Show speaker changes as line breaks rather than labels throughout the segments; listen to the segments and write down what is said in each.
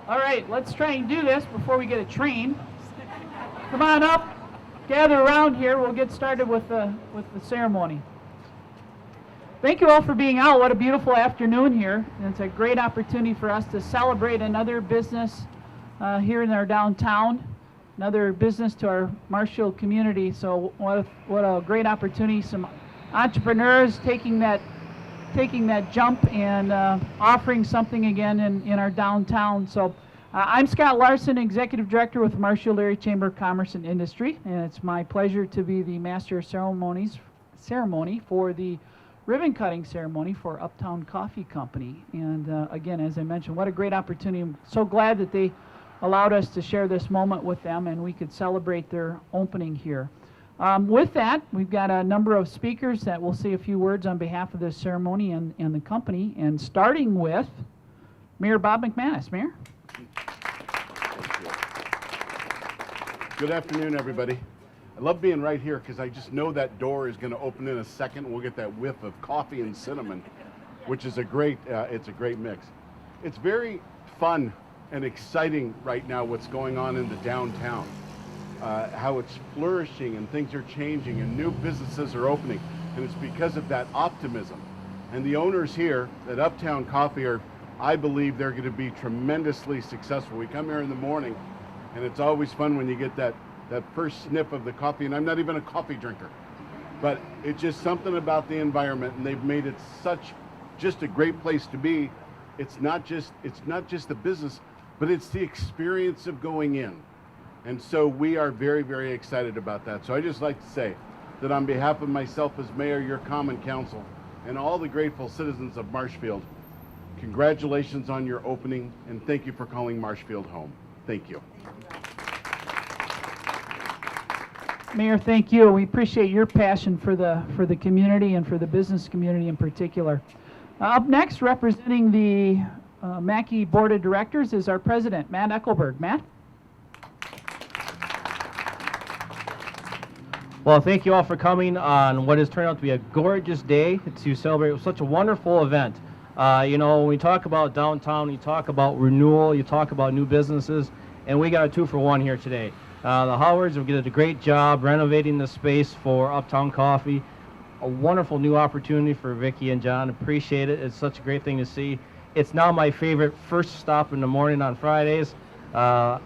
All right, let's try and do this before we get a train. Come on up, gather around here. We'll get started with the ceremony. Thank you all for being out. What a beautiful afternoon here. And it's a great opportunity for us to celebrate another business here in our downtown, another business to our Marshfield community. So what a great opportunity. Some entrepreneurs taking that jump and offering something again in our downtown. So I'm Scott Larson, Executive Director with the Marshfield Area Chamber of Commerce and Industry, and it's my pleasure to be the Master of Ceremony for the ribbon cutting ceremony for Uptown Coffee Company. And again, as I mentioned, what a great opportunity. I'm so glad that they allowed us to share this moment with them and we could celebrate their opening here. With that, we've got a number of speakers that will say a few words on behalf of this ceremony and the company, and starting with Mayor Bob McManus. Mayor?
Good afternoon, everybody. I love being right here because I just know that door is going to open in a second. We'll get that whiff of coffee and cinnamon, which is it's a great mix. It's very fun and exciting right now what's going on in the downtown. How it's flourishing and things are changing and new businesses are opening, and it's because of that optimism. And the owners here at Uptown Coffee I believe they're going to be tremendously successful. We come here in the morning and it's always fun when you get that first sniff of the coffee, and I'm not even a coffee drinker, but it's just something about the environment, and they've made it just a great place to be. It's not just the business, but it's the experience of going in. And so we are very, very excited about that. So I just like to say that on behalf of myself as mayor, your common council, and all the grateful citizens of Marshfield, congratulations on your opening, and thank you for calling Marshfield home. Thank you.
Mayor, thank you. We appreciate your passion for the community and for the business community in particular. Up next, representing the MACCI Board of Directors, is our president, Matt Eckelberg. Matt?
Well, thank you all for coming on what has turned out to be a gorgeous day to celebrate such a wonderful event. When we talk about downtown, you talk about renewal, you talk about new businesses, and we got a 2-for-1 here today. The Howards have did a great job renovating the space for Uptown Coffee. A wonderful new opportunity for Vicki and John. Appreciate it. It's such a great thing to see. It's now my favorite first stop in the morning on Fridays. The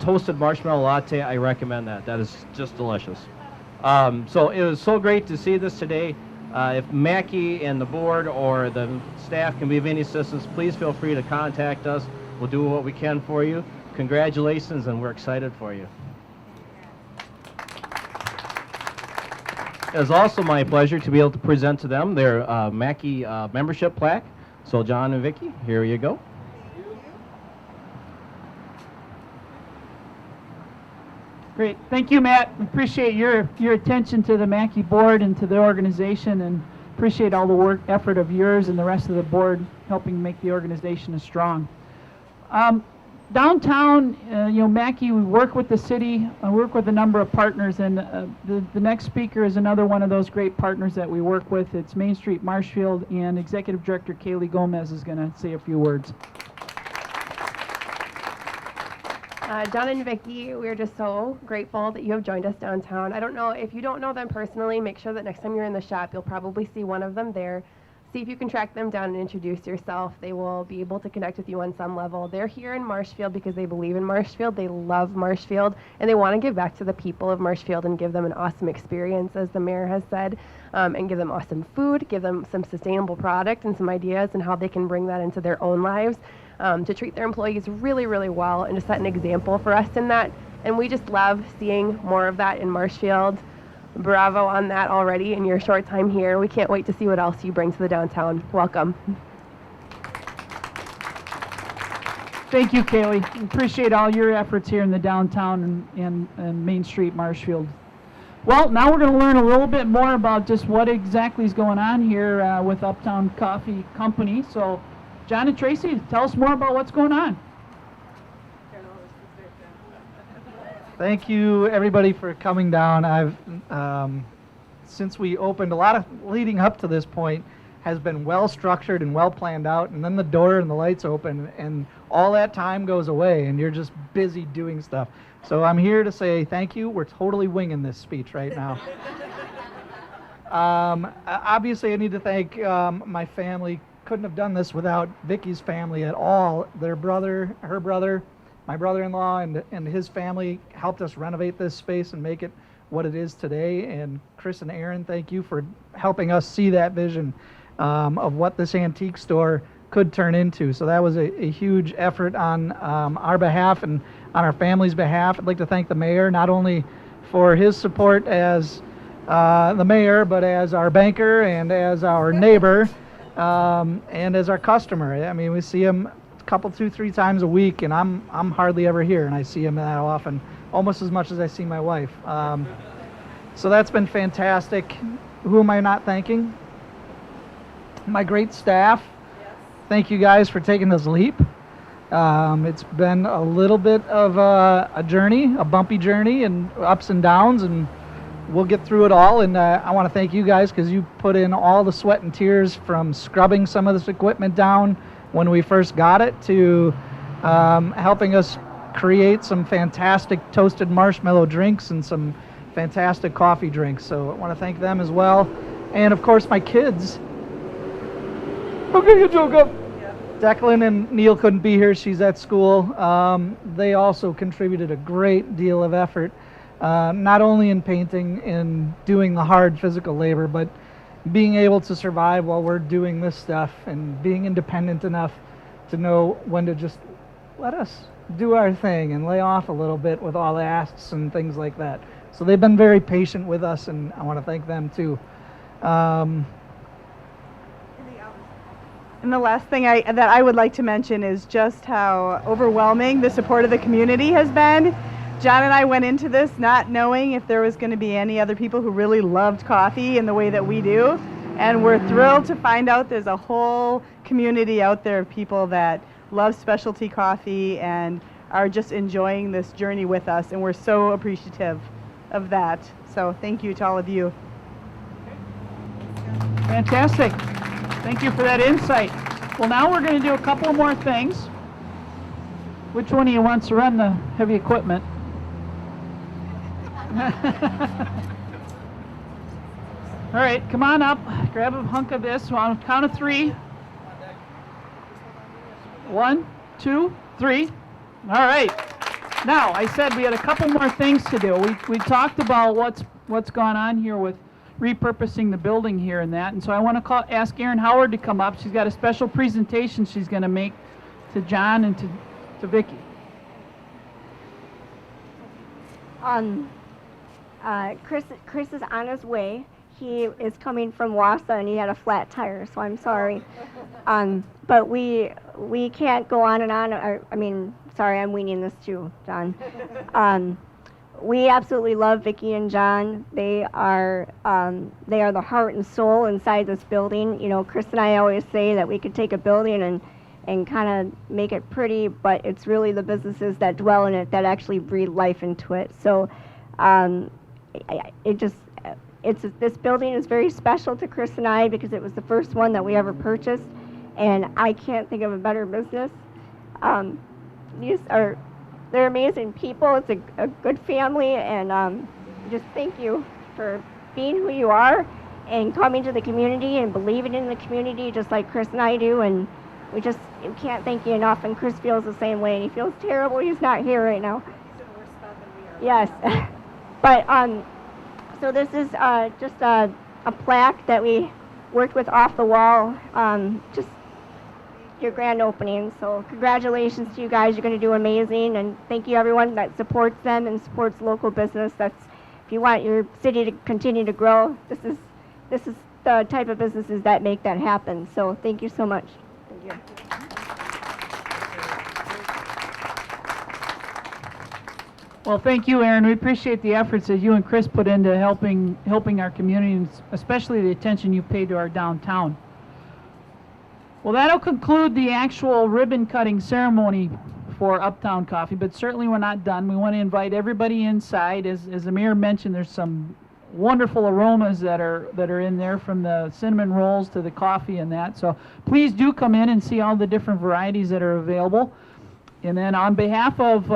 toasted marshmallow latte, I recommend that. That is just delicious. So it was so great to see this today. If MACCI and the board or the staff can be of any assistance, please feel free to contact us. We'll do what we can for you. Congratulations, and we're excited for you. It is also my pleasure to be able to present to them their MACCI membership plaque. So John and Vicki, here you go.
Great. Thank you, Matt. We appreciate your attention to the MACCI board and to the organization, and appreciate all the effort of yours and the rest of the board helping make the organization strong. Downtown, MACCI, we work with the city, work with a number of partners, and the next speaker is another one of those great partners that we work with. It's Main Street Marshfield, and Executive Director Kaylee Gomez is going to say a few words.
John and Vicki, we're just so grateful that you have joined us downtown. I don't know, if you don't know them personally, make sure that next time you're in the shop, you'll probably see one of them there. See if you can track them down and introduce yourself. They will be able to connect with you on some level. They're here in Marshfield because they believe in Marshfield. They love Marshfield, and they want to give back to the people of Marshfield and give them an awesome experience, as the mayor has said, and give them awesome food, give them some sustainable product and some ideas and how they can bring that into their own lives. To treat their employees really, really well and to set an example for us in that. And we just love seeing more of that in Marshfield. Bravo on that already in your short time here. We can't wait to see what else you bring to the downtown. Welcome.
Thank you, Kaylee. We appreciate all your efforts here in the downtown and Main Street Marshfield. Well, now we're going to learn a little bit more about just what exactly is going on here with Uptown Coffee Company. So, John and Tracy, tell us more about what's going on.
Thank you, everybody, for coming down. I've, since we opened, a lot of leading up to this point has been well structured and well planned out, and then the door and the lights open, and all that time goes away, and you're just busy doing stuff. So I'm here to say thank you. We're totally winging this speech right now. Obviously, I need to thank my family. Couldn't have done this without Vicky's family at all. Their brother, her brother, my brother-in-law, and his family helped us renovate this space and make it what it is today. And Chris and Erin, thank you for helping us see that vision of what this antique store could turn into. So that was a huge effort on our behalf and on our family's behalf. I'd like to thank the mayor, not only for his support as the mayor, but as our banker and as our neighbor and as our customer. I mean, we see him a couple, 2-3 times a week, and I'm hardly ever here, and I see him that often, almost as much as I see my wife. So that's been fantastic. Who am I not thanking? My great staff. Thank you guys for taking this leap. It's been a little bit of a journey, a bumpy journey, and ups and downs, and we'll get through it all. And I want to thank you guys because you put in all the sweat and tears from scrubbing some of this equipment down when we first got it to helping us create some fantastic toasted marshmallow drinks and some fantastic coffee drinks. So I want to thank them as well. And of course, my kids. Okay, you joke up. Declan and Neil couldn't be here. She's at school. They also contributed a great deal of effort, not only in painting and doing the hard physical labor, but being able to survive while we're doing this stuff and being independent enough to know when to just let us do our thing and lay off a little bit with all the asks and things like that. So they've been very patient with us, and I want to thank them too.
And the last thing that I would like to mention is just how overwhelming the support of the community has been. John and I went into this not knowing if there was going to be any other people who really loved coffee in the way that we do. And we're thrilled to find out there's a whole community out there of people that love specialty coffee and are just enjoying this journey with us. And we're so appreciative of that. So thank you to all of you.
Fantastic. Thank you for that insight. Well, now we're going to do a couple more things. Which one of you wants to run the heavy equipment? All right, come on up. Grab a hunk of this. On the count of 3. 1, 2, 3. All right. Now, I said we had a couple more things to do. We talked about what's gone on here with repurposing the building here and that, and so I want to ask Erin Howard to come up. She's got a special presentation she's going to make to John and to Vicki.
Chris is on his way. He is coming from Wausau and he had a flat tire, so I'm sorry. But we can't go on and on. Sorry, I'm weaning this too, John. We absolutely love Vicki and John. They are the heart and soul inside this building. You know, Chris and I always say that we could take a building and kind of make it pretty, but it's really the businesses that dwell in it that actually breathe life into it. So this building is very special to Chris and I because it was the first one that we ever purchased, and I can't think of a better business. They're amazing people. It's a good family, and just thank you for being who you are and coming to the community and believing in the community just like Chris and I do, and we can't thank you enough, and Chris feels the same way, and he feels terrible he's not here right now.
He's in a worse spot than we are.
Yes. But so this is just a plaque that we worked with off the wall, just your grand opening. So congratulations to you guys. You're going to do amazing, and thank you everyone that supports them and supports local business. That's, if you want your city to continue to grow, this is the type of businesses that make that happen. So thank you so much. Thank you.
Well, thank you, Erin. We appreciate the efforts that you and Chris put into helping our community, and especially the attention you paid to our downtown. Well, that'll conclude the actual ribbon cutting ceremony for Uptown Coffee, but certainly we're not done. We want to invite everybody inside. As the mayor mentioned, there's some wonderful aromas that are in there, from the cinnamon rolls to the coffee and that. So please do come in and see all the different varieties that are available. And then on behalf of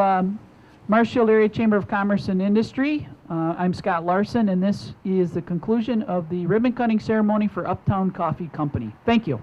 Marshfield Area Chamber of Commerce and Industry, I'm Scott Larson, and this is the conclusion of the ribbon cutting ceremony for Uptown Coffee Company. Thank you.